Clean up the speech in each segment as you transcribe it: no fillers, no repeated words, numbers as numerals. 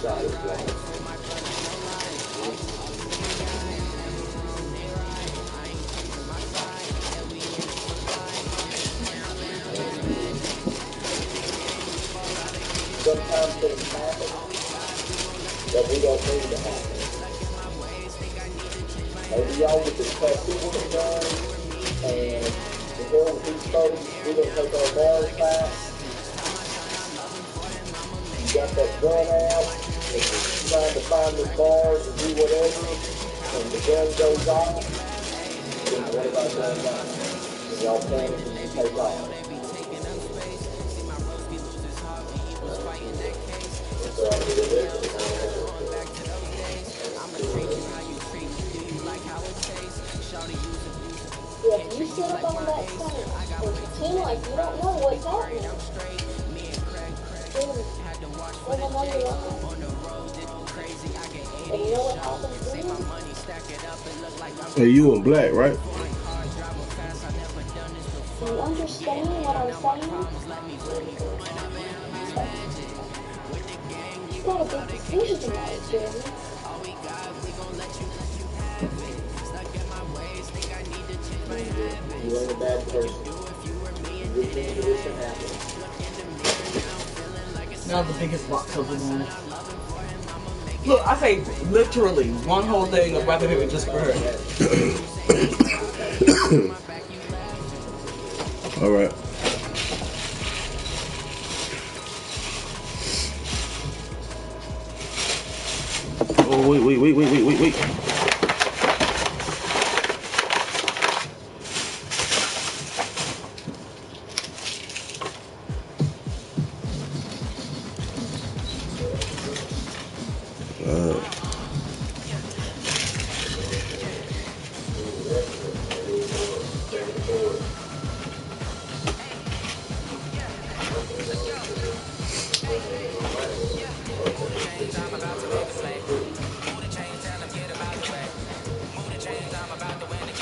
Sometimes things happen that we don't need to happen. Maybe y'all would discuss people done, and to go with these folks, we're going to take our bars back. You got that gun out, and you're trying to find the bars and do whatever, and the gun goes off, then what about going back? And y'all panic and you take off. Yeah, if you sit up on that side and pretend like you don't know what's happening, then I'm on your line. And you know what happens then? Hey, you in black, right? Do you understand what I'm saying? You got a big decision to make, Jeremy. You ain't a bad person. Good thing for this to happen. Now the biggest rock cover one. Look, I say literally one whole thing of rapping him just for her. All right. Oh, wait.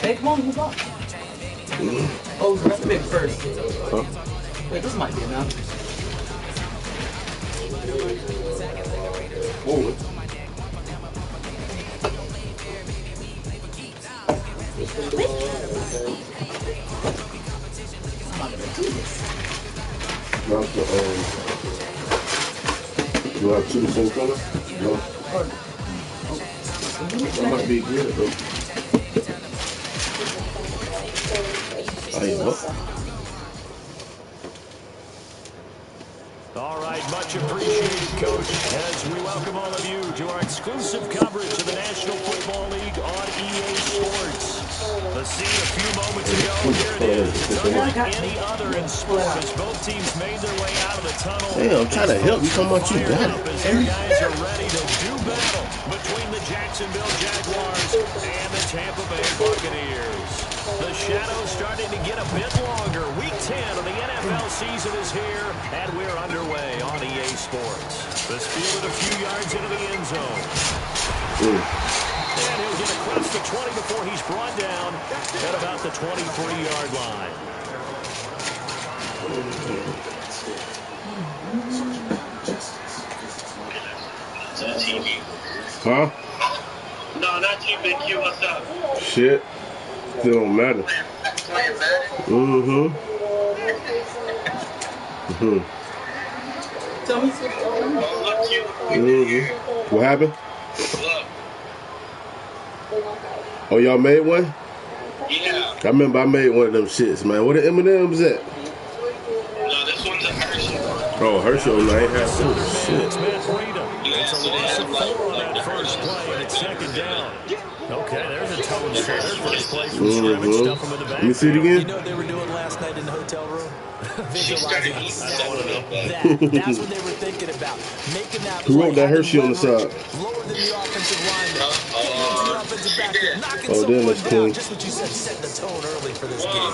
Hey, come on, move up. Oh, let's pick first. Huh? Wait, this might be enough. Oh. I'm not gonna do this. You have two the same color? No. That might be good though. All right, much appreciated, Coach, as we welcome all of you to our exclusive coverage of the National Football League on EA Sports. The scene a few moments ago, here it is. It's unlike any other in sport as both teams made their way out of the tunnel. Hey, I'm trying to help you. Talking about you got it. As their guys are ready to do battle between the Jacksonville Jaguars and the Tampa Bay Buccaneers. The shadow's starting to get a bit longer. Week 10 of the NFL season is here, and we're underway on EA Sports. This fielded a few yards into the end zone. And he'll get across the 20 before he's brought down at about the 23-yard line. Huh? No, not you, Big Q. What's up? Shit. Still don't matter. Playing Madden? Tell me something. What happened? Look. Oh, y'all made one? Yeah. I remember I made one of them shits, man. What the M&M's at? No, this one's a Hershey. Oh, Hershey on the ain't had two. Shit. It's a loss of 4 on that first play, and it's second down. Okay, there's a tone set. First play from scrimmage, stuff him in the back. Let me see it again. You know what they were doing last night in the hotel room? Visualizing That's what they were thinking about. Making that Who wrote that Hershey on the side? Lower than the offensive lineman. Oh, then that's clean. Just what you said, setting the tone early for this game.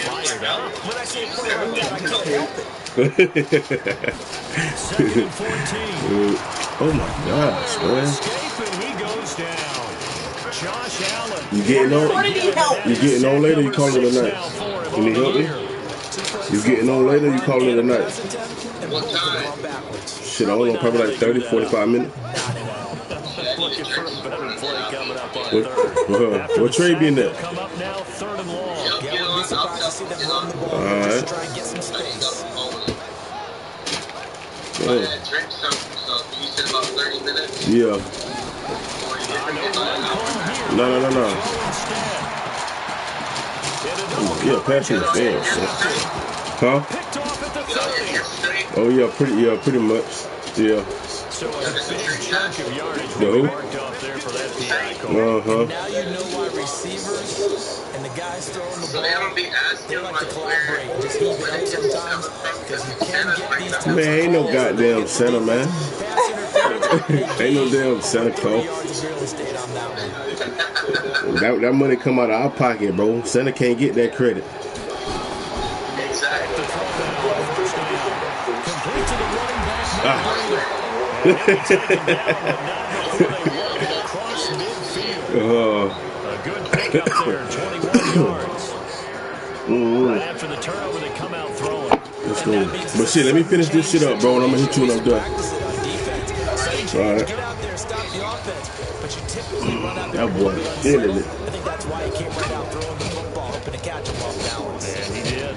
Fired up. When I say fired up, I can't help it. Second and 14. Oh my gosh, man. Escaping, he goes down. Josh Allen. You getting on? You getting on later? You calling it a night? Can you help me? You getting on later? You calling it a night? then boom, they're going backwards. Shit, I don't know, probably like 30, 45 minutes. Looking for a better play coming up on third. What trade being there? Come up now, 3rd and long. Yeah, I wouldn't be surprised to see them run the ball All just right. to try and get some space. I had drank something, so you said about 30 minutes. Yeah. No. Yeah, passing the fence. Huh? Picked off at the 30. Oh yeah, pretty much. Yeah. So a big chunk of yardage Yo. will be marked off there for that PI call. Now you know why receivers and the guys throwing the So they don't ball, be asking they like to like collaborate and just heave it up sometimes because you can get these types Man, ain't no goddamn center, man. pass interference. Ain't no damn Santa Claus. Yards of real estate on that one. That money come out of our pocket, bro. Santa can't get that credit. Exactly. Complete to the running back. Across midfield. A good pickup there, 21 yards. Right after the turnover, they come out throwing. Let's go. But shit, let me finish this shit up, bro, and I'm gonna hit you when I'm done. Alright. Get out there, stop the offense, but you typically run out there. That boy feeling it. I think that's why he came right out throwing the football, hoping to catch him off balance. And he did.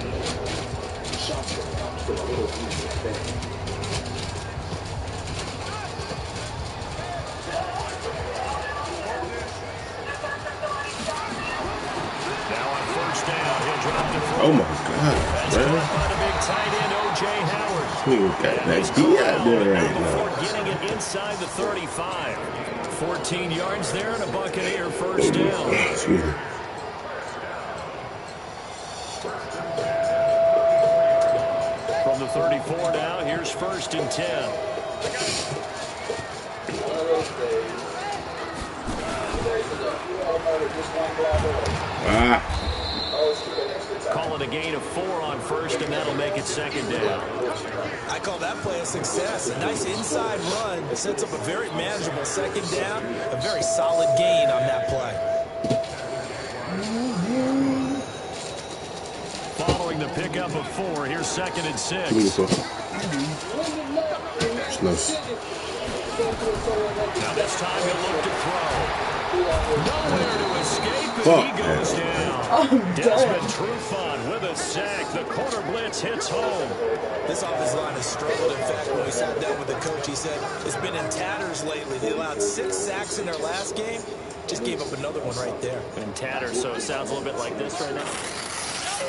Now on 1st down, he'll drop to throw. Oh my god, That's man. caught by the big tight end, O.J. Howard. We got that D out there right now. Before getting it inside the 35. 14 yards there and a Buccaneer 1st down. Excuse me. From the 34 now, here's 1st and 10. Call it a gain of 4 on 1st, and that'll make it 2nd down. I call that play a success. A nice inside run sets up a very manageable 2nd down. A very solid gain on that play. Following the pickup of 4, here's 2nd and 6. It's nice. Now this time he'll look to throw. Nowhere to escape, and Fuck. he goes down. Desmond Trufant with a sack. The corner blitz hits home. This offensive line has struggled. In fact, when we sat down with the coach, he said it's been in tatters lately. They allowed 6 sacks in their last game. Just gave up another one right there. In tatters, so it sounds a little bit like this right now.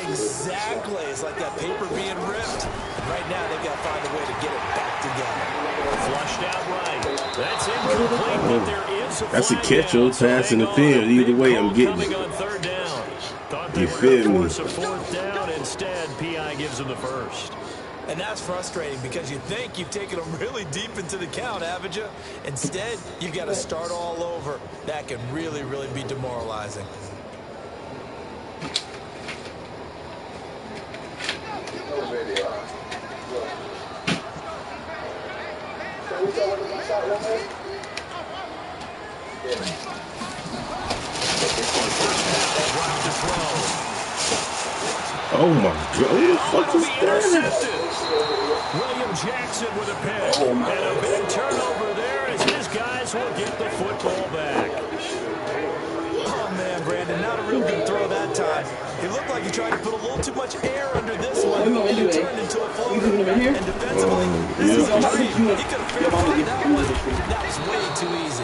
Exactly. It's like that paper being ripped. And right now, they've got to find a way to get it back together. Flushed out right. That's incomplete, but there is a That's a flag catch, down. or pass in the field. Either way, I'm getting Coming it. on 3rd down. Thought they You were feel going me? to force a 4th down. Instead, P.I. gives them the 1st. And that's frustrating because you think you've taken them really deep into the count, haven't you? Instead, you've got to start all over. That can really, really be demoralizing. Oh my god, who the fuck is that? William Jackson with a pick. And a big turnover there as his guys will get the football back. Oh, man, Brandon, not a real good throw that time. It looked like he tried to put a little too much air under this one, and it turned into a floater. And defensively, this is extreme. He could have fair played that one. That was way too easy.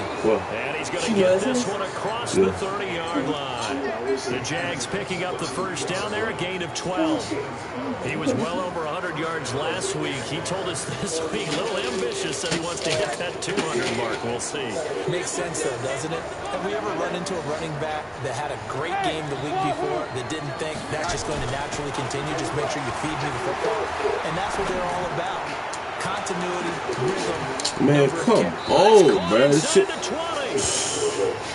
And he's going to get this one across the 30-yard line. The Jags picking up the 1st down there, a gain of 12. He was well over 100 yards last week. He told us this week, a little ambitious, said he wants to hit that 200 mark. We'll see. Makes sense, though, doesn't it? Have we ever run into a running back that had a great game the week before that didn't think that's just going to naturally continue? Just make sure you feed me the football. And that's what they're all about. Continuity, rhythm. Man, come on, man. This shit.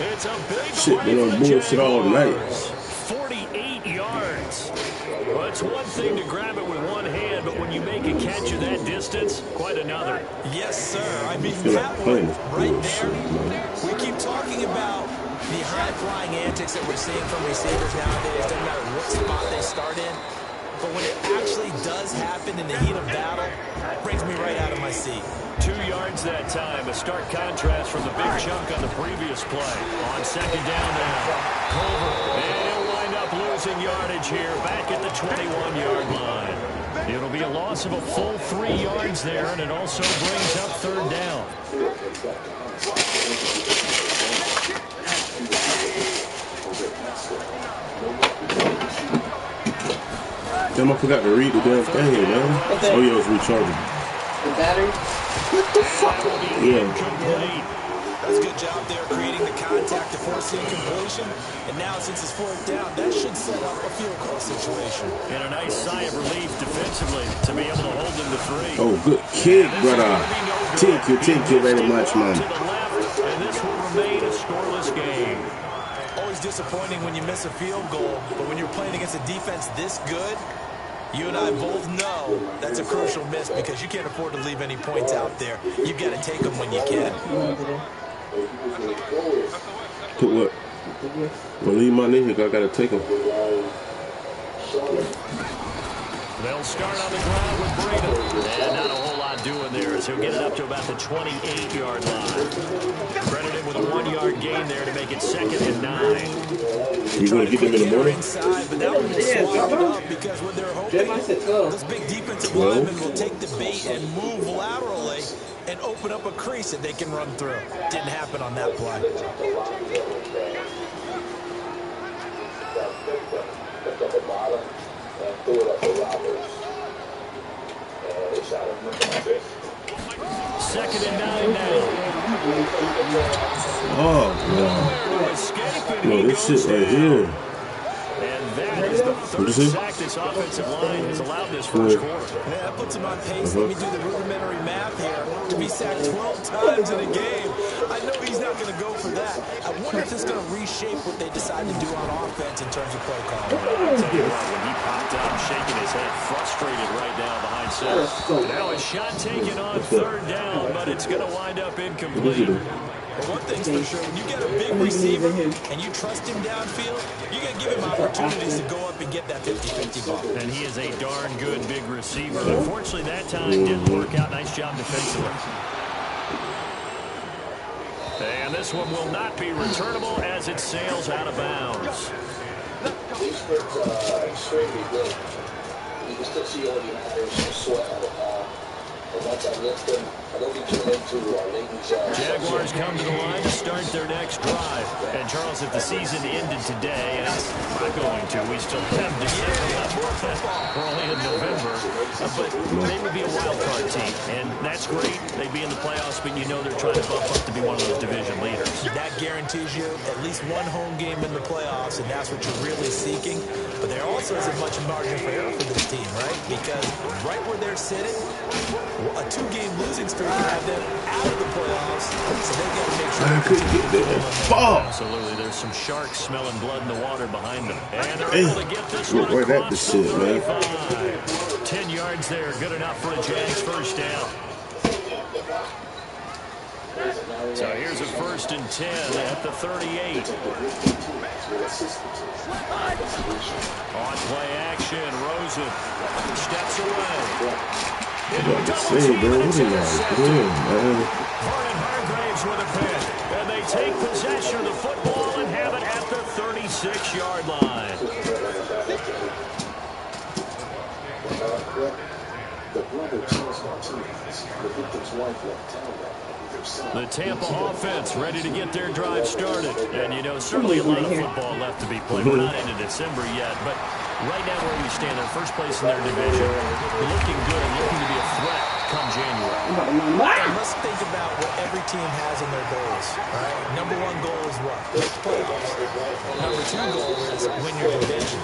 It's a big Shit, play been on for the bullshit all night. Jaguars. 48 yards. Well, it's one thing to grab it with one hand, but when you make a catch of that distance, quite another. Yes, sir. I mean, feel like that playing one this right bullshit, there. man. We keep talking about the high-flying antics that we're seeing from receivers nowadays. Doesn't matter what spot they start in. but when it actually does happen in the heat of battle, it brings me right out of my seat. 2 yards that time, a stark contrast from the big chunk on the previous play. On second down now, Culver, and he'll wind up losing yardage here, back at the 21-yard line. It'll be a loss of a full 3 yards there, and it also brings up third down. Damn, I forgot to read the damn thing, man. Oh, yeah, it's recharging. The battery? What the fuck? Yeah. That's a good job there creating the contact to force the incompletion. And now, since it's fourth down, that should set up a field goal situation. And a nice sigh of relief defensively to be able to hold them to 3. Oh, good kick, brother. Thank you very much, man. To the left, and this will remain a scoreless game. Always disappointing when you miss a field goal, but when you're playing against a defense this good, you and I both know that's a crucial miss because you can't afford to leave any points out there. You've got to take them when you can. Put what? Well, leave my nigga. I gotta take him. They'll start on the ground with Breida. And not a whole lot doing there as he'll get it up to about the 28-yard line. Credited with a 1-yard gain there to make it 2nd and 9. You gonna get them in the morning? Inside, but that one will swallow it up because when they're hoping, this big defensive lineman will take the bait and move laterally and open up a crease that they can run through. Didn't happen on that play. Second and 9 now. Oh, no, this shit right here. And that is the third sack this offensive line has allowed this first quarter. Yeah, that puts him on pace. Let me do the rudimentary math here. To be sacked 12 times in a game, I know he's not going to go for that. I wonder if it's going to reshape what they decide to do on offense in terms of play call. I'll tell you what, when he popped out, shaking his head, frustrated right now behind center. Now a shot taken on third down, but it's going to wind up incomplete. But one thing's for sure, when you get a big receiver and you trust him downfield, you got to give him opportunities to go up and get that 50-50 ball. And he is a darn good big receiver. Unfortunately, that time didn't work out. Nice job defensively. And this one will not be returnable as it sails out of bounds. These birds are extremely good. You can still see all the areas of sweat on the palm. And once I lift them, I don't get turned into latent Jaguars come to the line to start their next drive. And Charles, if the season ended today, and it's not going to, we still have December left. We're only in November. But they would be a wild card team. And that's great. They'd be in the playoffs, but you know they're trying to bump up to be one of those division leaders. That guarantees you at least one home game in the playoffs, and that's what you're really seeking. But there also isn't much margin for error for this team, right? Because right where they're sitting, a 2-game losing streak can have them out of the playoffs, so they've got to make sure they continue to Fuck! Absolutely, there's some sharks smelling blood in the water behind them. And they're able to get this one Right at the across shit, the man. 35. 10 yards there, good enough for a Jags first down. So here's a 1st and 10 at the 38. On play action, Rosen steps away. What to say, bro? What are y'all doing, man? Vernon Hargraves with a pick. And they take possession of the football and have it at the 36-yard line. The Tampa offense ready to get their drive started. And, you know, certainly a lot of football left to be played. We're not into December yet, but right now where we stand, they're first place in their division. Looking good, looking to be a threat come January. And let's think about what every team has in their goals. Right? Number 1 goal is what? Playoffs. Number 2 goal is win your division.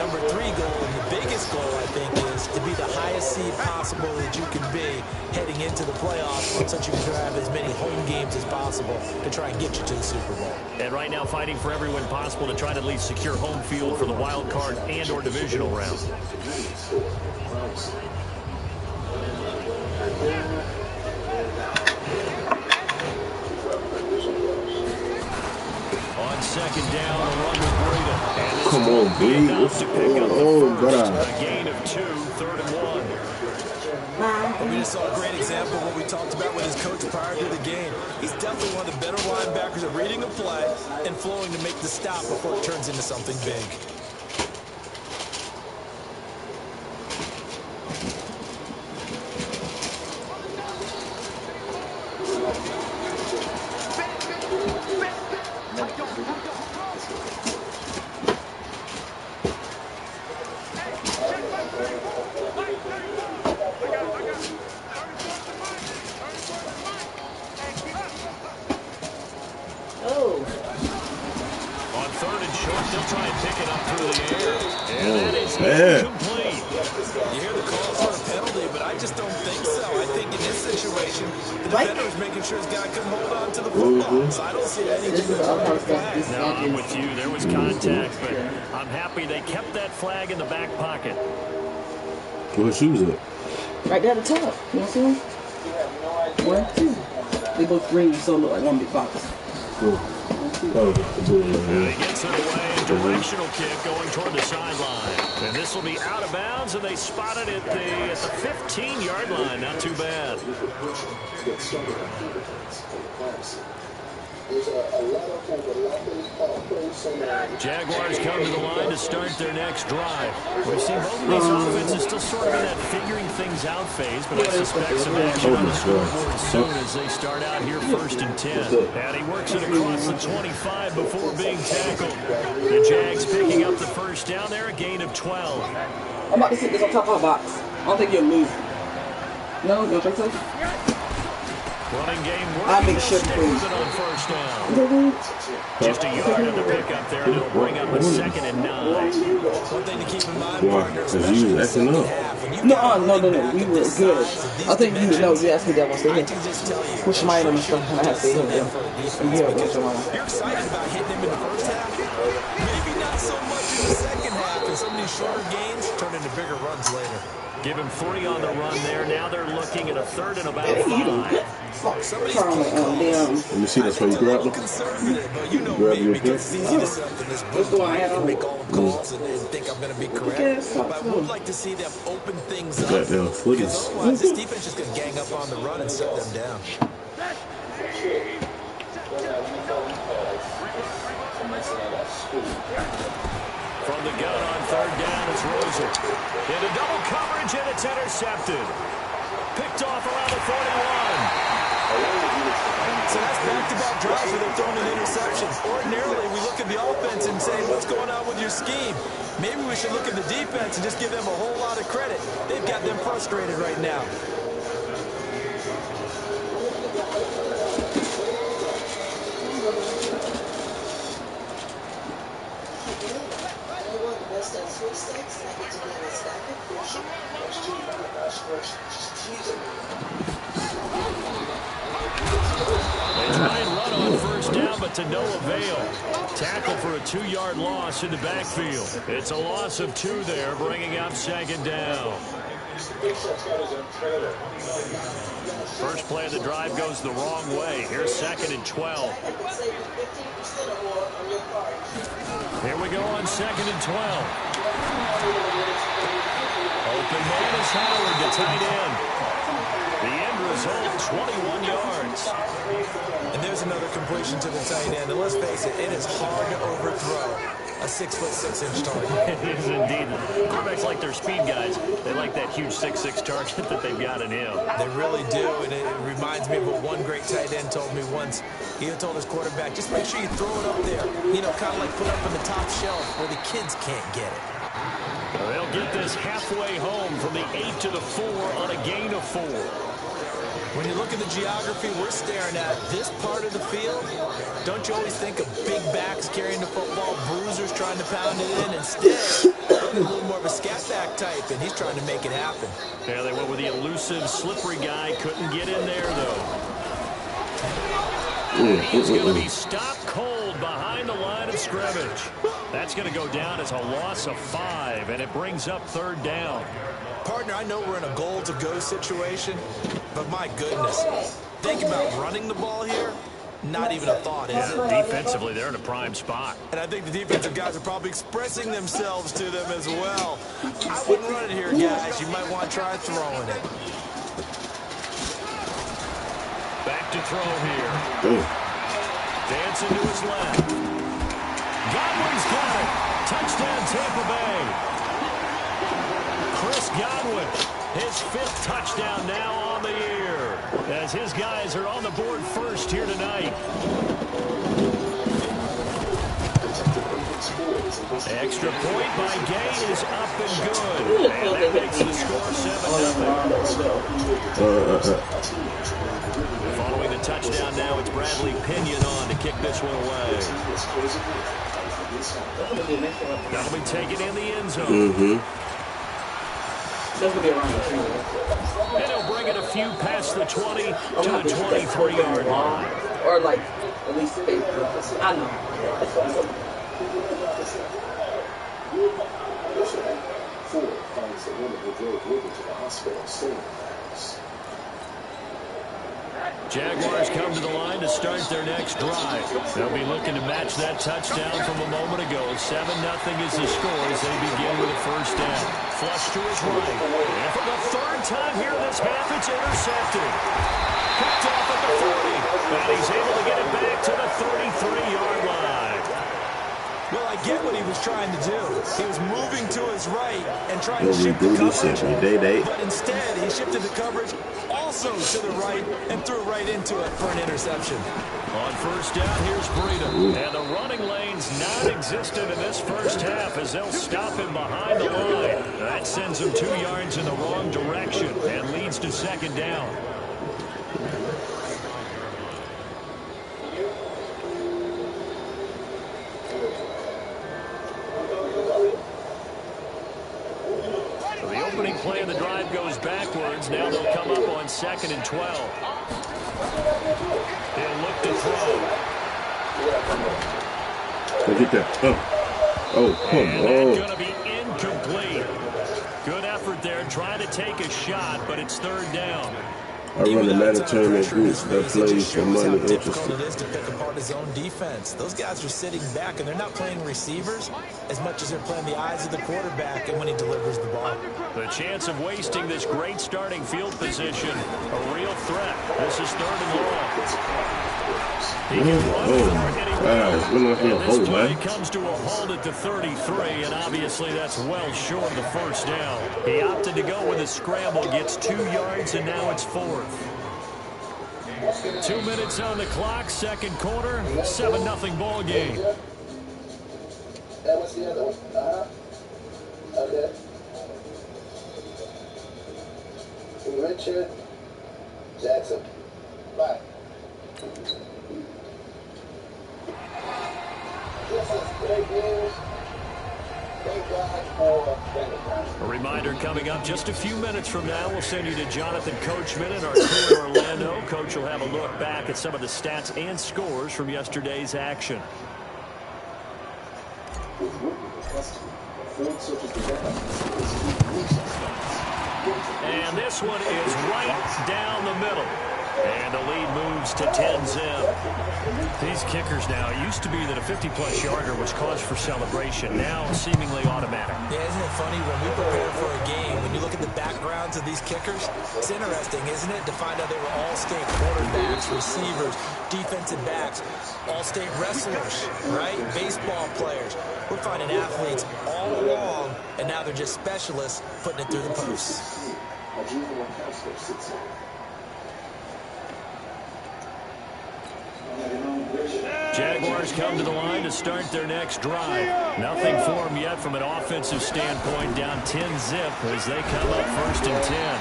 Number 3 goal, and the biggest goal, I think, is to be the highest seed possible that you can be heading into the playoffs, so that you can have as many home games as possible to try and get you to the Super Bowl. And right now fighting for every win possible to try to at least secure home field for the wild card and or divisional round. On second down, a run with Breida. And this Come on, B. What's going on, brother? A gain of 2, 3rd and 1. We just saw a great example of what we talked about with his coach prior to the game. He's definitely one of the better linebackers at reading a play and flowing to make the stop before it turns into something big. No, I'm with you. There was contact, but I'm happy they kept that flag in the back pocket. Where his shoes at? Right there at the top. You want to see them? 1, 2. They both green, so look like one big box. Cool. Oh, he gets it away. Directional kick going toward the sideline. And this will be out of bounds, and they spotted it at the 15-yard line. Not too bad. Jaguars come to the line to start their next drive. We've seen both of these offenses still sort of in that figuring things out phase, but I suspect some action on the scoreboard soon as they start out here 1st and 10. And he works it across the 25 before being tackled. The Jags picking up the first down there, a gain of 12. I'm about to sit this on top of our box. I don't think you'll move. No, you don't think so? Running game working. I'll make sure Stick with it on 1st down. Just a yard in the pickup there, and it'll bring up a 2nd and 9. One thing to keep in mind, partner, because you was acting up. No. We were good. I think you know. You asked me that once. They hit. Push my item and stuff, and I have to hit them. And here, you're excited about hitting him in the first half. Maybe not so much in the second half, and some of these shorter gains turn into bigger runs later. Give him 3 on the run there. Now they're looking at a 3rd and about 5. Let me see, that's why you grab them. You know me, because it's easy to set up in this booth. I can make all the calls and think I'm going to be correct. But I would like to see them open things up. Because otherwise, this defense is going to gang up on the run and set them down. From the gun on 3rd down, it's Rosen. Into double coverage, and it's intercepted. Picked off around the 41. So that's back-to-back drives where they're throwing an interception. Ordinarily, we look at the offense and say, what's going on with your scheme? Maybe we should look at the defense and just give them a whole lot of credit. They've got them frustrated right now. They try and run on 1st down, but to no avail. Tackle for a 2-yard loss in the backfield. It's a loss of 2 there, bringing up 2nd down. First play of the drive goes the wrong way. Here's 2nd and 12. Here we go on 2nd and 12. Open man is Howard, the tight end. The end result, 21 yards. And there's another completion to the tight end. And let's face it, it is hard to overthrow a 6'6" target. It is indeed. Quarterbacks like their speed guys. They like that huge 6'6" target that they've got in him. They really do, and it reminds me of what one great tight end told me once. He told his quarterback, just make sure you throw it up there. You know, kind of like put it up on the top shelf where the kids can't get it. They'll get this halfway home from the 8 to the 4 on a gain of 4. When you look at the geography we're staring at, this part of the field, don't you always think of big backs carrying the football, bruisers trying to pound it in? Instead, a little more of a scat back type, and he's trying to make it happen. Yeah, they went with the elusive, slippery guy. Couldn't get in there, though. He's going to be stopped cold behind the line of scrimmage. That's going to go down as a loss of 5, and it brings up 3rd down. Partner, I know we're in a goal-to-go situation, but my goodness, think about running the ball here. not even a thought, is it? Defensively, they're in a prime spot. And I think the defensive guys are probably expressing themselves to them as well. I wouldn't run it here, guys. You might want to try throwing it. Back to throw here. Dancing to his left. Godwin's got it. Touchdown, Tampa Bay. Chris Godwin, his 5th touchdown now on the year, as his guys are on the board first here tonight. Extra point by Gay is up and good. And that makes the score 7-0. Following the touchdown now, it's Bradley Pinion on to kick this one away. That'll be taken in the end zone. And he'll bring it a few past the 20 to the 23-yard line. Or like, at least 8. I know. Jaguars come to the line to start their next drive. They'll be looking to match that touchdown from a moment ago. 7-0 is the score as they begin with a first down. Flush to his right. And for the 3rd time here in this half, it's intercepted. Picked off at the 40. And he's able to get it back to the 33-yard line. Well, I get what he was trying to do. He was moving to his right and trying to shift the coverage. But instead, he shifted the coverage also to the right and threw right into it for an interception. On first down, here's Breedham. And the running lane's non-existent in this first half as they'll stop him behind the line. That sends him 2 yards in the wrong direction and leads to 2nd down. Play of the drive goes backwards. Now they'll come up on 2nd and 12. They'll look to throw. Get that. Oh, come on. That's going to be incomplete. Good effort there, trying to take a shot, but it's 3rd down. I run the mandatory groups that plays for money difficult it is to pick apart his own defense. Those guys are sitting back, and they're not playing receivers as much as they're playing the eyes of the quarterback and when he delivers the ball. The chance of wasting this great starting field position, a real threat. This is 3rd and long. He can run for it, and this play comes to a halt at the 33, and obviously that's well short of the first down. He opted to go with a scramble, gets 2 yards, and now it's 4th. 2 minutes on the clock, 2nd quarter, 7-0 ball game. That was the other one. Okay. Richard Jackson. Bye. This is great news. Thank God for a reminder coming up just a few minutes from now. We'll send you to Jonathan Coachman and our crew in Orlando. Coach will have a look back at some of the stats and scores from yesterday's action. And this one is right down the middle. And the lead moves to 10-zip. These kickers now, it used to be that a 50-plus yarder was cause for celebration. Now seemingly automatic. Yeah, isn't it funny when we prepare for a game, when you look at the backgrounds of these kickers, it's interesting, isn't it, to find out they were all-state quarterbacks, receivers, defensive backs, all-state wrestlers, right? Baseball players. We're finding athletes all along, and now they're just specialists putting it through the posts. Jaguars come to the line to start their next drive. Nothing for them yet from an offensive standpoint, down 10-zip as they come up 1st and 10.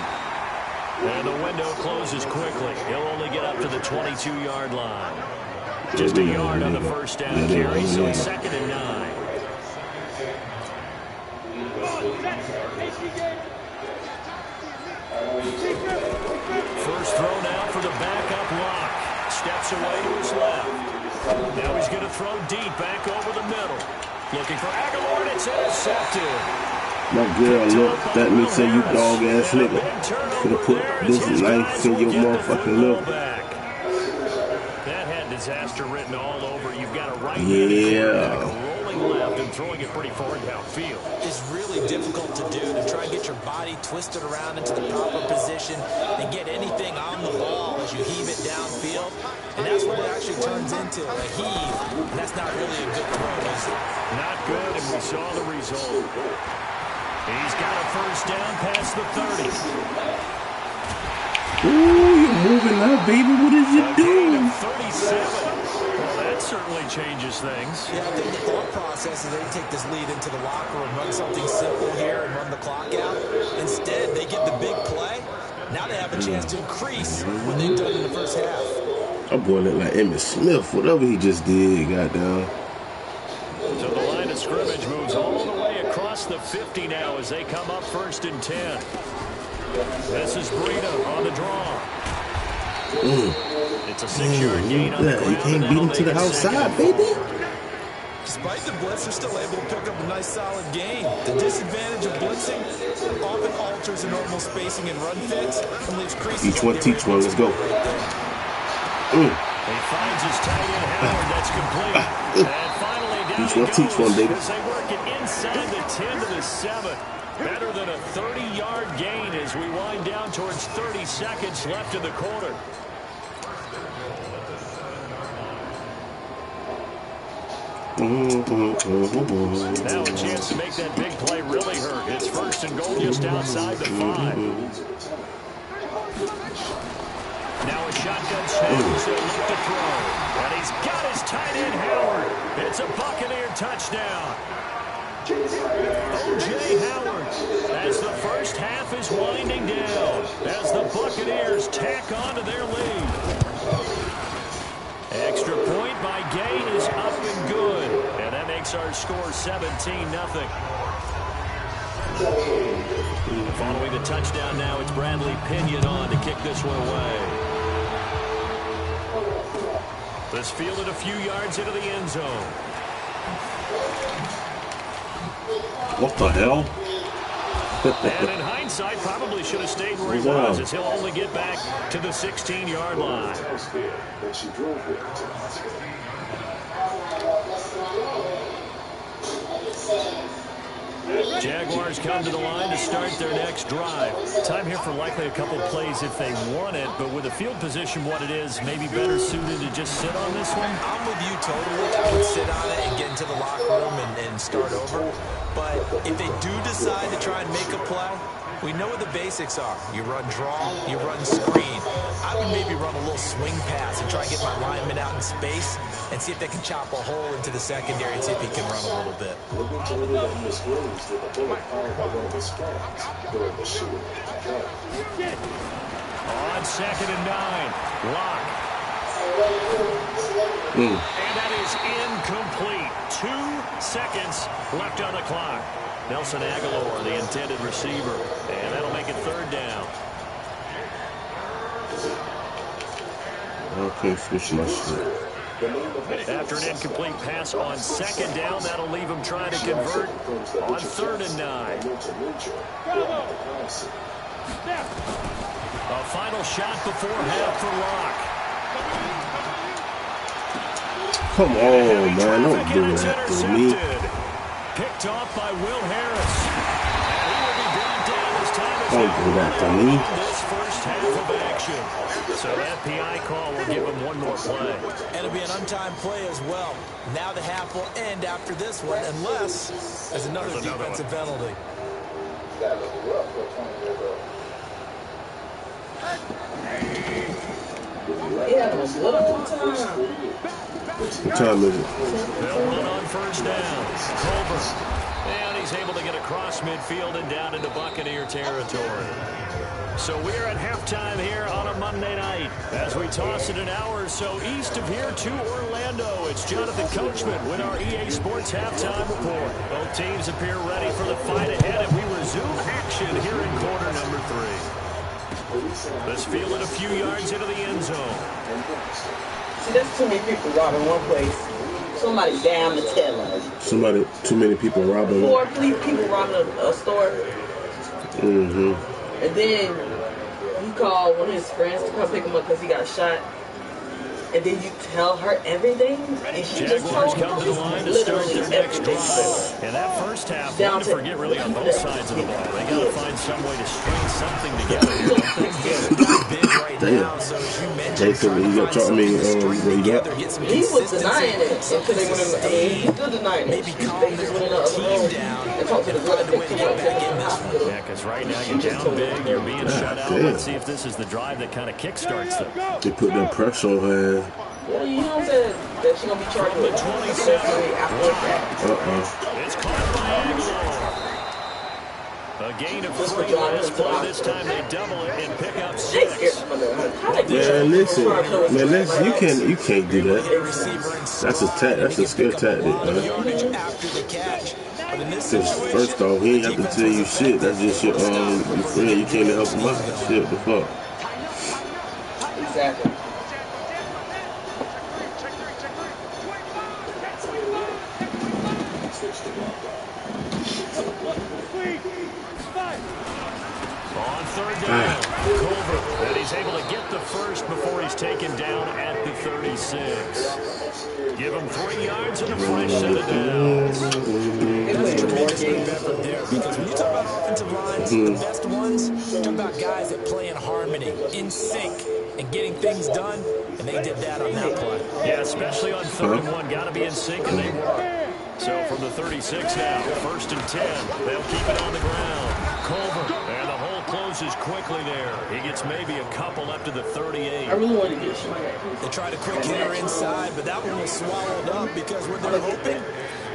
And the window closes quickly. He'll only get up to the 22-yard line. Just a yard on the first down carry, so it's 2nd and 9. First throw now for the backup lock. Steps away to his left. Now he's going to throw deep back over the middle. Looking for Aguilar, and it's intercepted. My girl, look, that me say you dog-ass nigga. Could have put this knife in your motherfucking lip. That had disaster written all over. You've got a right-handed quarterback rolling left and throwing it pretty far downfield. It's really difficult to do, to try and get your body twisted around into the proper position and get anything on the ball as you heave it downfield. And that's what it actually turns into, a heave. And that's not really a good throw, is it? Not good, and we saw the result. He's got a first down past the 30. Ooh, you're moving up, baby. What is you doing? 37. Well, that certainly changes things. Yeah, I think the thought process is they take this lead into the locker room, run something simple here and run the clock out. Instead, they get the big play. Now they have a chance to increase what they've done in the first half. That boy look like Emmitt Smith. Whatever he just did, goddamn. So the line of scrimmage moves all the way across the 50 now as they come up 1st and 10. This is Breida on the draw. It's a 6-yard gain on the ground. You can't beat him to the outside, baby. Despite the blitz, they're still able to pick up a nice solid gain. The disadvantage of blitzing often alters the normal spacing and run fits and leaves creases. Each one teach one. Let's go. He finds his tight end Howard. That's complete. And finally down Each one teach one, baby. as they work it inside the 10 to the 7. Better than a 30-yard gain as we wind down towards 30 seconds left in the quarter. Now a chance to make that big play really hurt. It's 1st and goal just outside the 5. Now a shotgun snap as they look to throw. And he's got his tight end Howard. It's a Buccaneer touchdown. O.J. Howard, as the first half is winding down, as the Buccaneers tack on to their lead. Extra point by Gain is up and good, and that makes our score 17-0. Following the touchdown now, it's Bradley Pinion on to kick this one away. This fielded a few yards into the end zone. What the hell? And in hindsight, probably should have stayed where he was, as he'll only get back to the 16-yard line. Jaguars come to the line to start their next drive. Time here for likely a couple plays if they want it, but with the field position what it is, maybe better suited to just sit on this one? I'm with you totally. I would sit on it and get into the locker room and start over. But if they do decide to try and make a play, we know what the basics are. You run draw, you run screen. I would maybe run a little swing pass and try and get my lineman out in space and see if they can chop a hole into the secondary and see if he can run a little bit. On 2nd and 9, Locke. And that is incomplete. 2 seconds left on the clock. Nelson Aguilar, the intended receiver. And that'll make it 3rd down. Okay, switch my shit. After an incomplete pass on 2nd down, that'll leave him trying to convert on 3rd and 9. A final shot before half for Locke. Come on, man. Don't do that to me. Picked off by Will Harris. And he will be brought down as time is Don't do that to me. this first half of action. So that PI call will give him one more play. And it'll be an untimed play as well. Now the half will end after this one, unless there's another defensive penalty. Yeah, it's a little time. What time is it? They'll run on 1st down. Culver. And he's able to get across midfield and down into Buccaneer territory. So we're at halftime here on a Monday night. As we toss it an hour or so east of here to Orlando, it's Jonathan Coachman with our EA Sports Halftime Report. Both teams appear ready for the fight ahead, and we resume action here in quarter number 3. This fielded a few yards into the end zone. See, there's too many people robbing one place. Somebody damn the teller. Too many people robbing. 4 people robbing a store. And then he called one of his friends to come pick him up because he got shot. and then you tell her everything, and she just Jaguars told come to the line to start their next drive. And that first half, one to forget really on both sides of the ball. They got to find some way to string something together here. Things getting big right now, so as you mentioned, Jason, you got what you got? He was denying it until they went in. I mean, he's still denying it. maybe calm They the just went in the whole other team room down and talked to the and girl find a that way to picked him get up back in in the this one. hospital. Yeah, because right now you're down big, you're being shut out. Let's see if this is the drive that kind of kickstarts them. They put that pressure on her. Yeah, you know what I'm saying? That she's going to be charged with 27. after that. It's caught by Aguilar. A gain of 3 on this play. This time they double it and pick up 6. Man, listen, man, you can't do that. That's a skill tactic, man. Because first off, he ain't have to tell you shit. That's just your friend. You can't help him out. Shit, the fuck. Exactly. On third down, Culver, and he's able to get the first before he's taken down at the 36. Give him 3 yards and a fresh set of downs. That's tremendous group effort there, because when you talk about offensive lines, the best ones, you talk about guys that play in harmony, in sync, and getting things done, and they did that on that play. Yeah, especially on 3rd and 1. Got to be in sync, and they were. So from the 36 now, 1st and 10. They'll keep it on the ground. Culver, and the hole closes quickly there. He gets maybe a couple up to the 38. I really want to get shot. They tried a quick hitter inside, but that one was swallowed up because what they're hoping,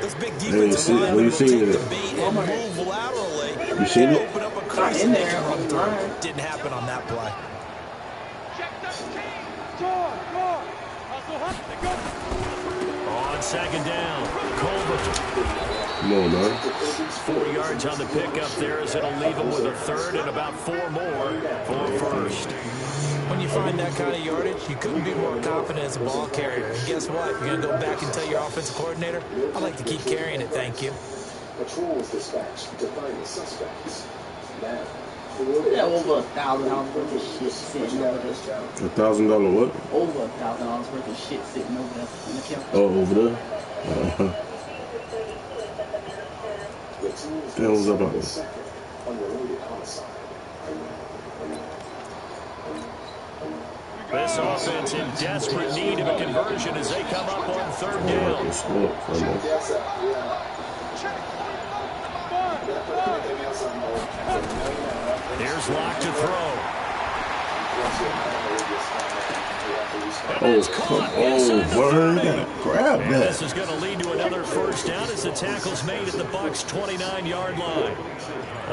those big defensive linemen will take the bait and move laterally. You seen it? Open up a crease and they can run through. Didn't happen on that play. On 2nd down, Culver. Come on, man. 4 yards on the pickup there as it'll leave him with a 3rd and about 4 more for a 1st. When you find that kind of yardage, you couldn't be more confident as a ball carrier. And guess what? You're going to go back and tell your offensive coordinator, I'd like to keep carrying it, thank you. Patrols dispatched to find the suspects. Now, Yeah, over $1,000 worth of shit sitting over there. $1,000 what? Over $1,000 worth of shit sitting over there in the camp. Oh, over there? Damn, what's up about this? unrelated homicide. This offense in desperate need of a conversion as they come up on 3rd down. Here's Locke to throw. Oh, come on, Bird. Grab that. This is going to lead to another 1st down as the tackle's made at the Bucs' 29-yard line.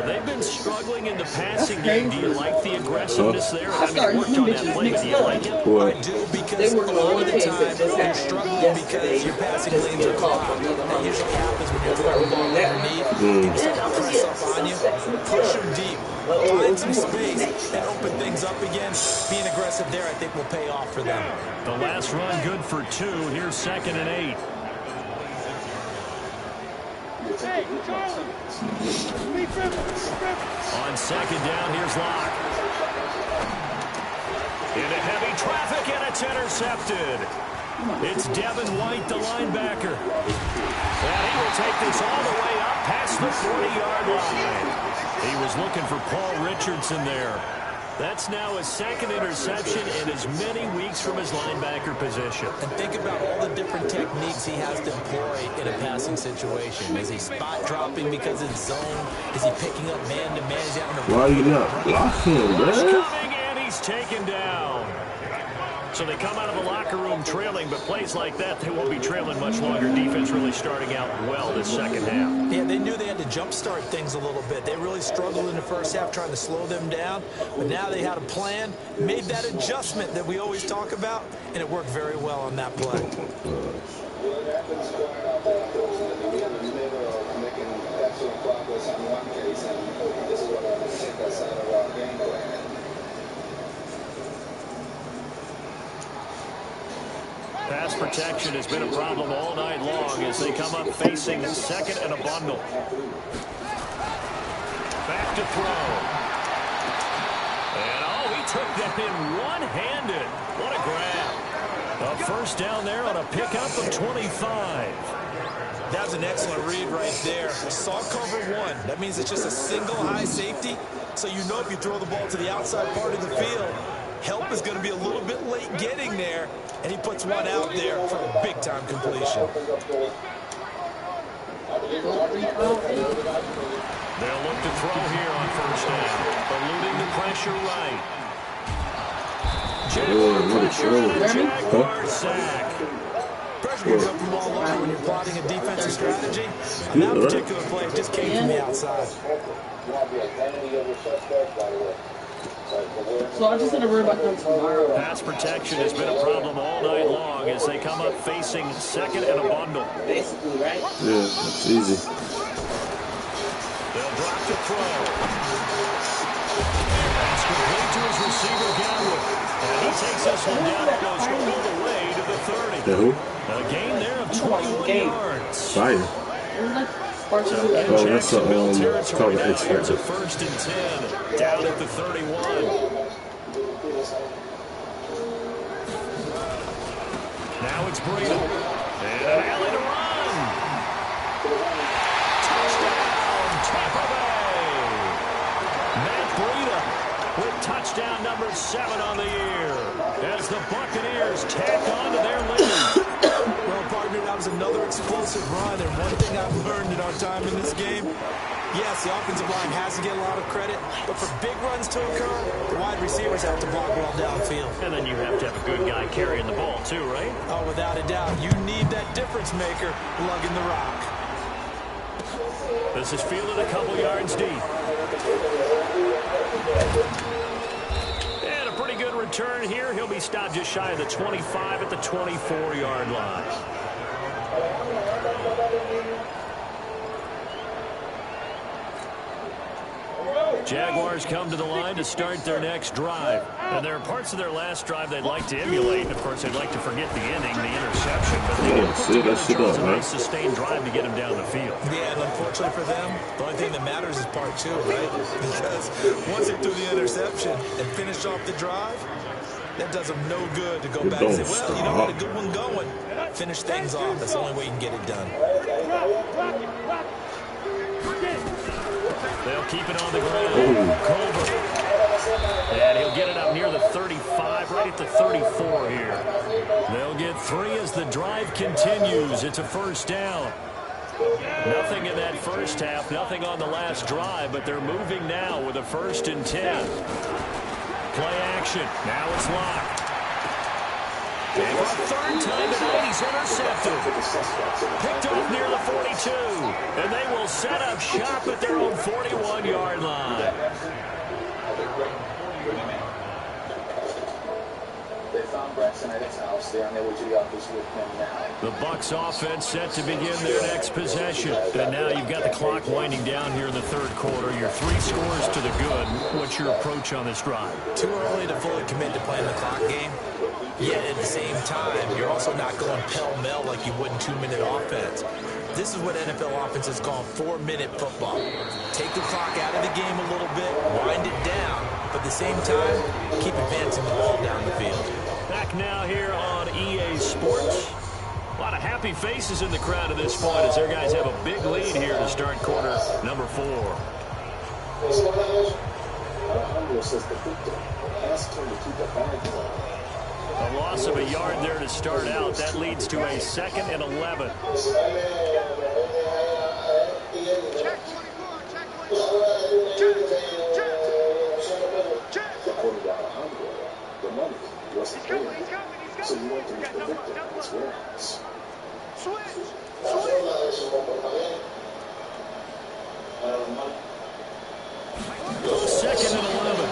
They've been struggling in the passing game. Do you like the aggressiveness there? I mean, it worked on that play, but do you like it? What? I do, because a lot of the time you're struggling because your passing lanes are clogged. That usually happens when you're throwing the ball underneath. People start to press up on you. Push them deep. Find some space and open things up again. Being aggressive there, I think, will pay off for them. The last run good for 2. Here's 2nd and 8. On 2nd down, here's Locke. Into heavy traffic, and it's intercepted. It's Devin White, the linebacker. And he will take this all the way up past the 40-yard line. He was looking for Paul Richardson there. That's now his 2nd interception in as many weeks from his linebacker position. And think about all the different techniques he has to employ in a passing situation. Is he spot dropping because it's zone? Is he picking up man-to-man? Is he having to... Why are you not blocking, He's man? coming, and he's taken down. So they come out of the locker room trailing, but plays like that, they won't be trailing much longer. Defense really starting out well this 2nd half. Yeah, they knew they had to jumpstart things a little bit. They really struggled in the 1st half trying to slow them down, but now they had a plan, made that adjustment that we always talk about, and it worked very well on that play. Pass protection has been a problem all night long as they come up facing 2nd and a bundle. Back to throw. And, oh, he took that in one-handed. What a grab. A first down there on a pickup of 25. That was an excellent read right there. Saw cover one. That means it's just a single high safety. So you know if you throw the ball to the outside part of the field, help is going to be a little bit late getting there. And he puts one out there for a big-time completion. They'll look to throw here on first down. Eluding the pressure right. Jaguar pressure and a Jaguar sack. Pressure comes up from all over when you're plotting a defensive strategy. And that particular play just came from the outside. So I'm just going to worry about them tomorrow. Pass protection has been a problem all night long as they come up facing second and a bundle. Basically, right? Yeah, it's easy. They'll drop the throw. That's complete to his receiver, Gadwood. And he takes this one down almost all the way to the 30. Yeah, who? A gain there of 21 yards. Fire. In Jacksonville territory now, X here's a 1st and 10. Down at the 31. Now it's Breida. And an alley to run. Touchdown, Tampa Bay. Matt Breida with touchdown number 7 on the year as the Buccaneers tack on to their lead. Well, partner, that was another explosive run. And one thing I've learned in our time in this game, yes, the offensive line has to get a lot of credit, but for big runs to occur, the wide receivers have to block well downfield. And then you have to have a good guy carrying the ball too, right? Oh, without a doubt. You need that difference maker lugging the rock. This is fielded a couple yards deep. And a pretty good return here. He'll be stopped just shy of the 25 at the 24-yard line. Jaguars come to the line to start their next drive. And there are parts of their last drive they'd like to emulate. And, of course, they'd like to forget the ending, the interception. But they put together a nice sustained drive to get him down the field. Yeah, and unfortunately for them, the only thing that matters is part 2, right? Because once they threw the interception and finished off the drive, that does them no good to go back and say, well, you know, got a good one going. Finish things off. That's the only way you can get it done. They'll keep it on the ground. Culver. And he'll get it up near the 35, right at the 34 here. They'll get 3 as the drive continues. It's a first down. Nothing in that first half, nothing on the last drive, but they're moving now with a 1st and 10. Play action. Now it's locked. And for a 3rd time tonight, he's intercepted. Picked off near the 42. And they will set up shop at their own 41-yard line. They found Braxton at his house. They're on their way to the office with him now. The Bucs offense set to begin their next possession. And now you've got the clock winding down here in the 3rd quarter. Your 3 scores to the good. What's your approach on this drive? Too early to fully commit to playing the clock game. Yet at the same time, you're also not going pell-mell like you would in 2-minute offense. This is what NFL offenses call 4-minute football. Take the clock out of the game a little bit, wind it down, but at the same time, keep advancing the ball down the field. Back now here on EA Sports. A lot of happy faces in the crowd at this point as their guys have a big lead here to start quarter number 4. A loss of a yard there to start out. That leads to a 2nd and 11. So you want to use the victim in this warehouse. Second and 11.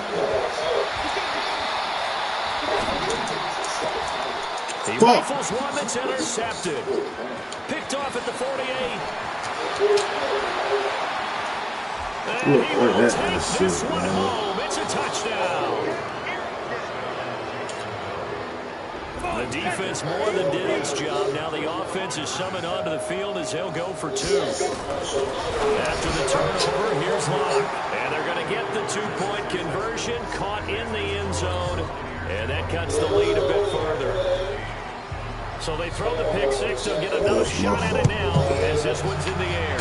He rifles one that's intercepted. Picked off at the 48. And he will take this one home. It's a touchdown. The defense more than did its job. Now the offense is summoned onto the field as they'll go for 2. After the turnover, here's Locke. And they're going to get the 2-point conversion, caught in the end zone. And that cuts the lead a bit further. So they throw the pick six. They'll get another shot at it now as this one's in the air.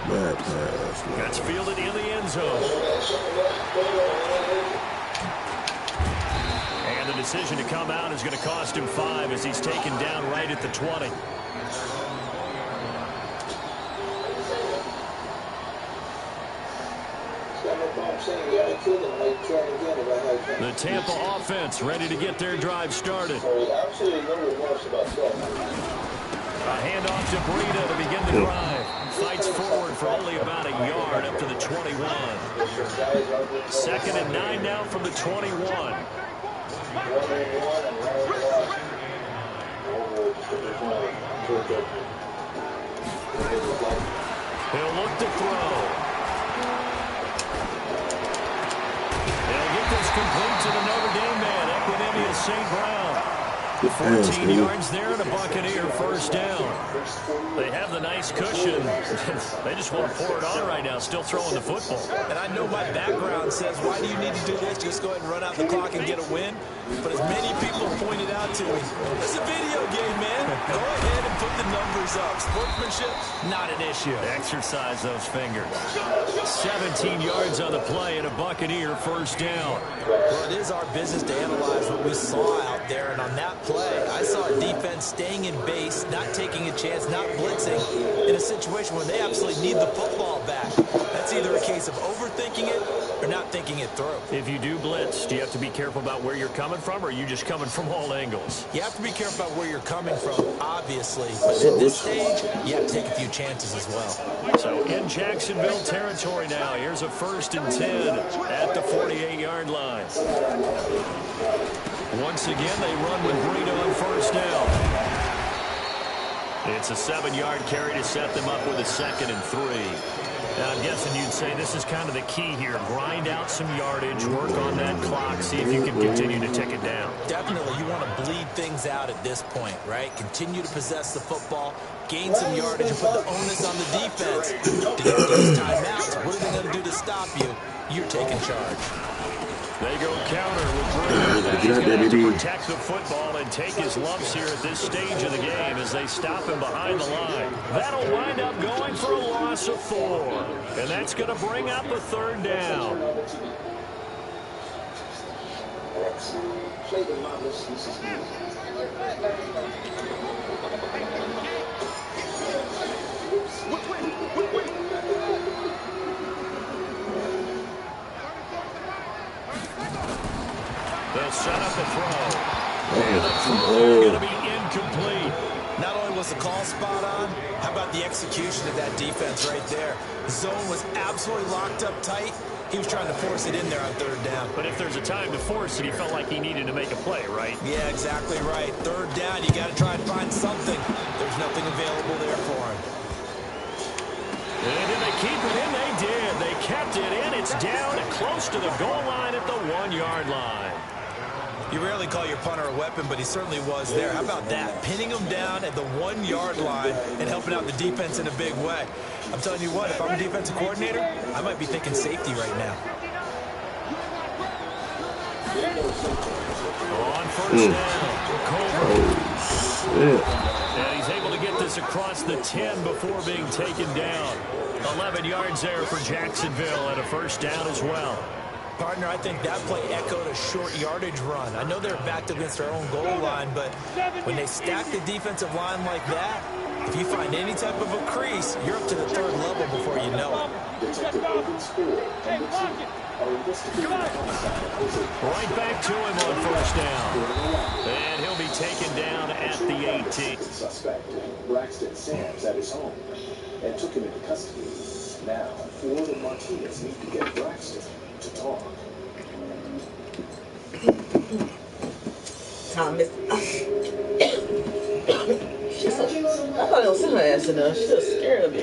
Bad pass. That's fielded in the end zone. And the decision to come out is going to cost him 5 as he's taken down right at the 20. The Tampa offense ready to get their drive started. A handoff to Breida to begin the drive. Fights forward for only about a yard up to the 21. 2nd and 9 now from the 21. He'll look to throw. They'll get this complete to the Notre Dame man, Equinemius St. Brown. 14 yards there and a Buccaneer first down. They have the nice cushion. They just want to pour it on right now, still throwing the football. And I know my background says, why do you need to do this? Just go ahead and run out the clock and get a win. But as many people pointed out to me, it's a video game, man. Go ahead and put the numbers up. Sportsmanship, not an issue. Exercise those fingers. 17 yards on the play and a Buccaneer first down. Well, it is our business to analyze what we saw out there. And on that play, I saw a defense staying in base, not taking a chance, not blitzing, in a situation where they absolutely need the football back. That's either a case of overthinking it or not thinking it through. If you do blitz, do you have to be careful about where you're coming from, or are you just coming from all angles? You have to be careful about where you're coming from, obviously. But at this stage, you have to take a few chances as well. So in Jacksonville territory now, here's a 1st and 10 at the 48-yard line. Once again, they run with Breida on first down. It's a 7-yard carry to set them up with a 2nd and 3. Now, I'm guessing you'd say this is kind of the key here. Grind out some yardage, work on that clock, see if you can continue to tick it down. Definitely, you want to bleed things out at this point, right? Continue to possess the football, gain some yardage, and put the onus on the defense. To get those timeouts, what are they going to do to stop you? You're taking charge. They go counter with Breida. He's going to have to protect the football and take his lumps here at this stage of the game as they stop him behind the line. That'll wind up going for a loss of 4. And that's going to bring up a 3rd down. They'll set up the throw. And the throw is going to be incomplete. Not only was the call spot on, how about the execution of that defense right there? The zone was absolutely locked up tight. He was trying to force it in there on 3rd down. But if there's a time to force it, he felt like he needed to make a play, right? Yeah, exactly right. 3rd down, you got to try and find something. There's nothing available there for him. And did they keep it in? They did. They kept it in. It's down and close to the goal line at the 1-yard line. You rarely call your punter a weapon, but he certainly was there. How about that? Pinning him down at the 1-yard line and helping out the defense in a big way. I'm telling you what, if I'm a defensive coordinator, I might be thinking safety right now. On first down, Culver. And he's able to get this across the 10 before being taken down. 11 yards there for Jacksonville and a 1st down as well. Partner, I think that play echoed a short yardage run. I know they're backed against their own goal line, but when they stack the defensive line like that, if you find any type of a crease, you're up to the 3rd level before you know it. Right back to him on first down. And he'll be taken down at the 18. Suspect, Braxton Sam's at his home, and took him into custody. Now, Ford and Martinez need to get Braxton to talk. Thomas. I thought it was her ass enough. She was scared of me.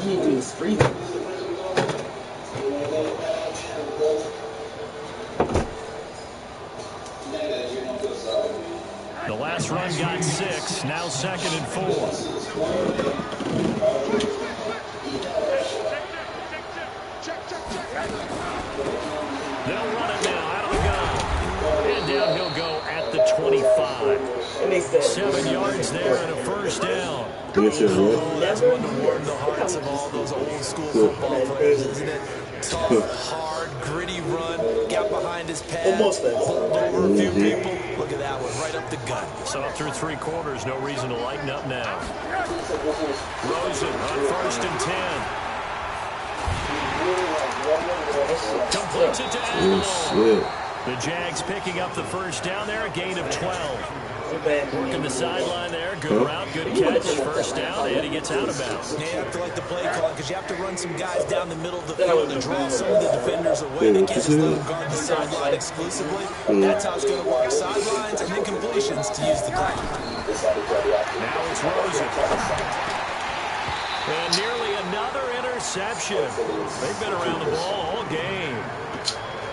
You need to use freedom. The last run got 6. It's now 2nd and 4. They'll run it now out of the gun. And down he'll go at the 25. 7 yards there and a first down. Oh, that's one to warm the hearts of all those old school football players, isn't it? Tough, hard, gritty run, got behind his pads, bowled over a few people. Look at that one, right up the gut. So up through 3 quarters, no reason to lighten up now. Rosen on 1st and 10. Completes it to Aguilar. The Jags picking up the first down there, a gain of 12. Working the sideline there, good route, good catch, first down, and he gets out of bounds. Yeah, you have to like the play call because you have to run some guys down the middle of the field to draw some of the defenders away. They can't just let them guard the sideline exclusively. That's how it's going to work. Sidelines and then completions to use the clock. Now it's Rosen. And nearly another interception. They've been around the ball all game.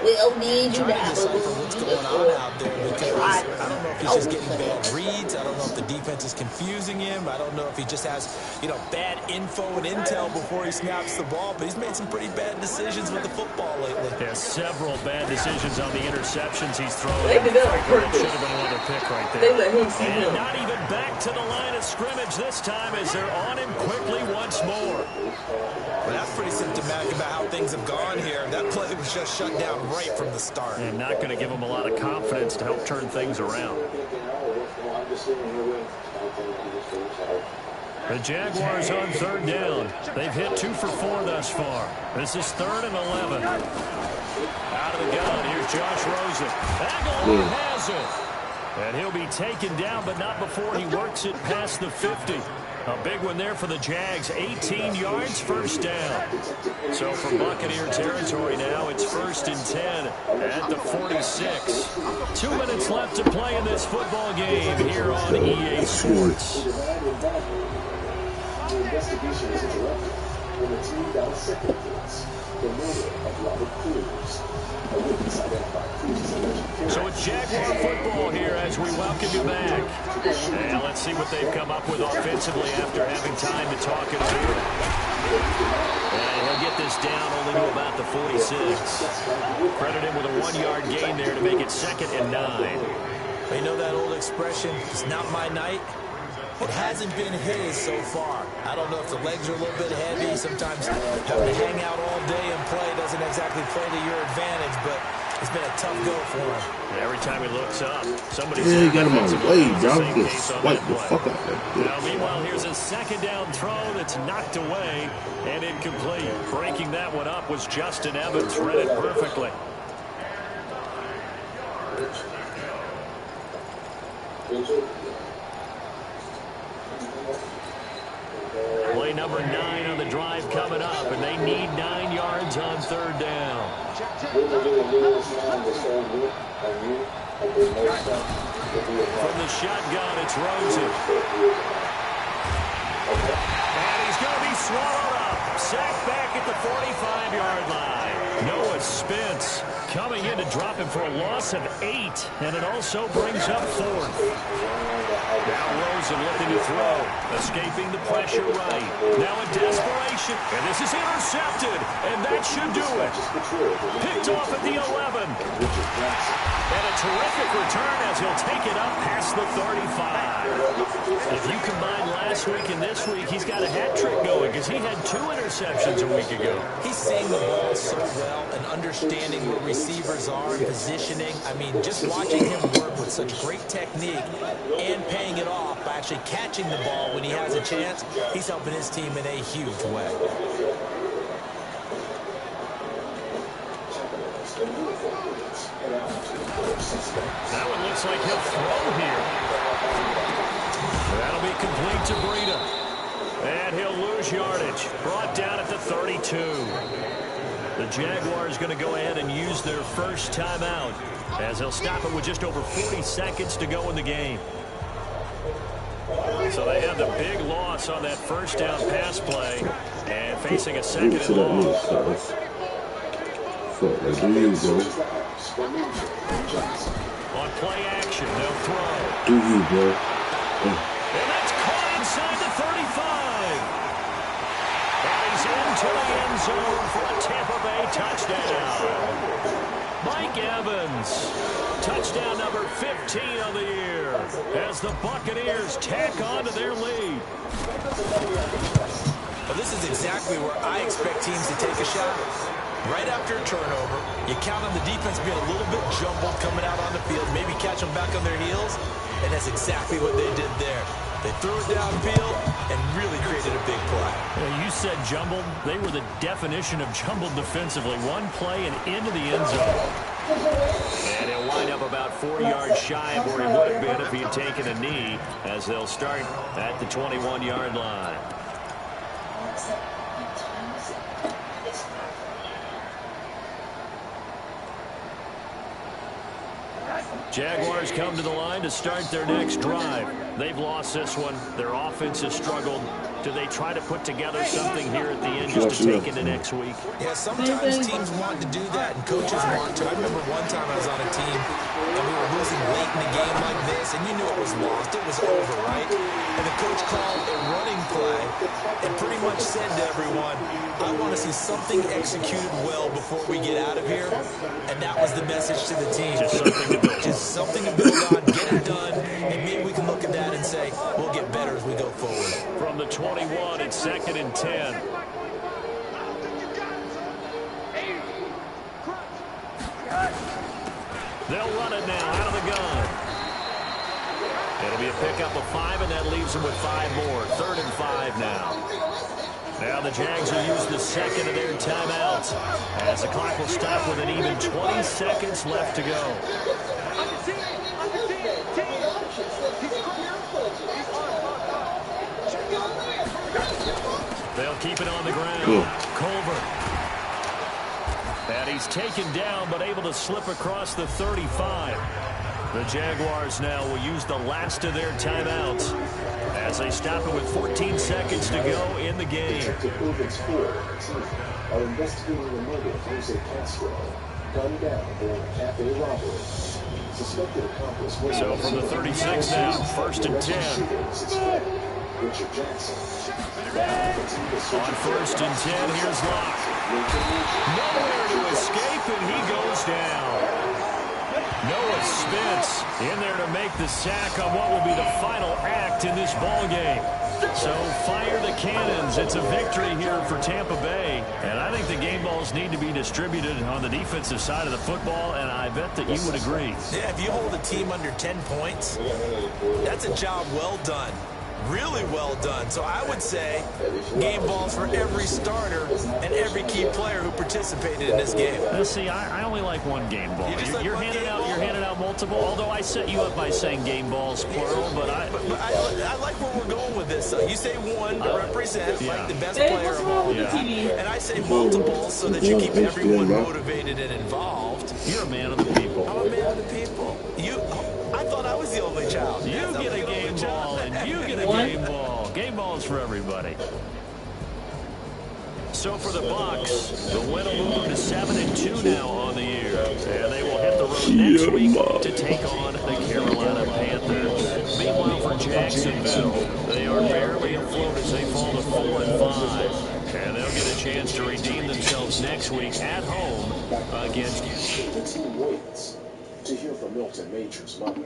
We'll need you Trying to now. decipher what's going on out there because I don't know if he's just getting bad reads. I don't know if the defense is confusing him. I don't know if he just has, bad info and intel before he snaps the ball. But he's made some pretty bad decisions with the football lately. There's several bad decisions on the interceptions he's thrown. They did that on That purpose. should have been another pick right there. They let him see And him. not even back to the line of scrimmage this time as they're on him quickly once more. Well, that's pretty symptomatic about how things have gone here. That play was just shut down right from the start. And not going to give him a lot of confidence to help turn things around. The Jaguars on 3rd down. They've hit 2 for 4 thus far. This is 3rd and 11. Out of the gun, here's Josh Rosen. Aguilar has it. And he'll be taken down, but not before he works it past the 50. A big one there for the Jags. 18 yards, first down. So from Buccaneer territory now, it's 1st and 10 at the 46. 2 minutes left to play in this football game here on EA Sports. The investigation is interrupted when the team dissected the murder of Robert Cruz. A witness identified Cruz's alleged killing. So it's Jaguar football here as we welcome you back. And let's see what they've come up with offensively after having time to talk it over. And he'll get this down only to about the 46. Credit him with a 1-yard gain there to make it 2nd and 9. You know that old expression, it's not my night? It hasn't been his so far. I don't know if the legs are a little bit heavy. Sometimes having to hang out all day and play doesn't exactly play to your advantage, but it's been a tough go for him. And every time he looks up, somebody's... Yeah, you got him on the way, bro. You can swipe the fuck out that bitch. Now, meanwhile, here's a 2nd down throw that's knocked away and incomplete. Breaking that one up was Justin Evans. Read it perfectly. Play number 9 on the drive coming up, and they need 9 yards on 3rd down. From the shotgun, it's Rosen. And he's going to be swallowed up. Sacked back at the 45-yard line. Noah Spence coming in to drop him for a loss of 8, and it also brings up 4th. Now Rosen looking to throw, escaping the pressure right. Now in desperation, and this is intercepted, and that should do it. Picked off at the 11. And a terrific return as he'll take it up past the 35. If you combine last week and this week, he's got a hat trick going because he had 2 interceptions a week ago. He's seeing the ball so well and understanding where receivers are and positioning. I mean, just watching him work with such great technique and paying it off by actually catching the ball when he has a chance, he's helping his team in a huge way. That one looks like he'll throw here. That'll be complete to Breida. And he'll lose yardage. Brought down at the 32. The Jaguars going to go ahead and use their first timeout as they'll stop it with just over 40 seconds to go in the game. So they have the big loss on that first down pass play and facing a 2nd and long. Fuck, like, do you, bro? On play action, they'll throw. Do you, bro? And that's caught inside the 35. And he's into the end zone for a Tampa Bay touchdown. Mike Evans, touchdown number 15 on the year, as the Buccaneers tack on to their lead. Well, this is exactly where I expect teams to take a shot. Right after a turnover, you count on the defense being a little bit jumbled coming out on the field, maybe catch them back on their heels, and that's exactly what they did there. They threw it downfield and really created a big play. Well, you said jumbled. They were the definition of jumbled defensively. One play and into the end zone. And he'll wind up about 4 yards shy of where he would have been if he had taken a knee, as they'll start at the 21-yard line. Jaguars come to the line to start their next drive. They've lost this one. Their offense has struggled. Do they try to put together something here at the end just to take into next week? Yeah, sometimes teams want to do that, and coaches want to. I remember one time I was on a team, and we were losing late in the game like this, and you knew it was lost. It was over, right? And the coach called a running play and pretty much said to everyone, I want to see something executed well before we get out of here. And that was the message to the team. Just something to build on, get it done, and maybe we can look at that and say, we'll get better as we go forward. From the 21, it's 2nd and 10. They'll run it now out of the gun. It'll be a pickup of 5, and that leaves them with 5 more. 3rd and 5 now. Now the Jags will use the second of their timeouts, as the clock will stop with an even 20 seconds left to go. They'll keep it on the ground. Culver. And he's taken down, but able to slip across the 35. The Jaguars now will use the last of their timeouts as they stop it with 14 seconds to go in the game. Are investigating the murder of Jose Castro, gunned down during a cafe robbery. Suspected accomplice. So from the 36 now, 1st and 10. Richard Jackson. On 1st and 10, here's Locke. Nowhere to escape, and he goes down. Noah Spence in there to make the sack on what will be the final act in this ball game. So fire the cannons. It's a victory here for Tampa Bay. And I think the game balls need to be distributed on the defensive side of the football, and I bet that you would agree. Yeah, if you hold a team under 10 points, that's a job well done. Really well done. So I would say game balls for every starter and every key player who participated in this game. Now, see, I only like one game ball. You're handing out multiple. Although I set you up by saying game balls plural, but I like where we're going with this. You say one to represent like the best player of all time, and I say multiple so that you keep everyone motivated and involved. You're a man of the people. I'm a man of the people. I thought I was the only child. You get a game ball, and you get a game ball. Game balls for everybody. So for the Bucs, the win will move to 7-2 now on the year, and they will hit the road next week to take on the Carolina Panthers. Meanwhile, for Jacksonville, they are barely afloat as they fall to 4-5, and they'll get a chance to redeem themselves next week at home against. The team waits to hear from Milton Major's mother.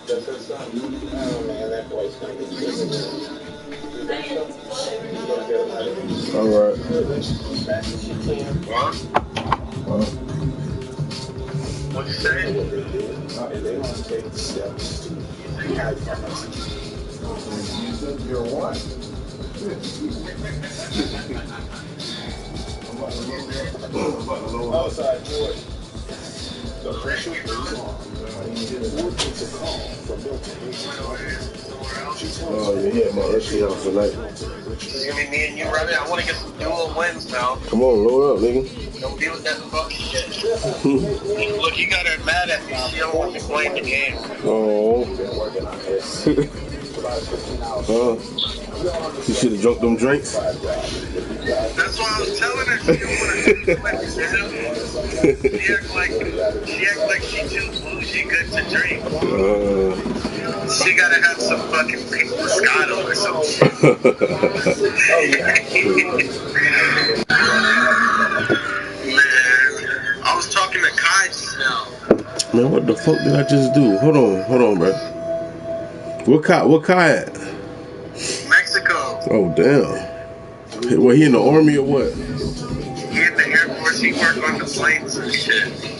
Oh man, that boy's gonna be good. All right. What'd you say? They must take the steps to You're what? Outside George. The pressure is on. It's a call from Milton Major's mother. Oh, yeah, man. That shit out tonight. It's gonna be me and you, brother. I want to get some dual wins now. Come on, load up, nigga. Don't deal with that fucking shit. Look, you got her mad at me. She don't want me playing the game. Oh. You should have drunk them drinks. That's why I was telling her she don't want to play the game. She act like she too bougie good to drink. She gotta have some fucking pink Moscato or something. Man, I was talking to Kai just now. Man, what the fuck did I just do? Hold on, bro. What Kai at? Mexico. Oh, damn. Well, he in the army or what? He in the Air Force. He worked on the planes and shit.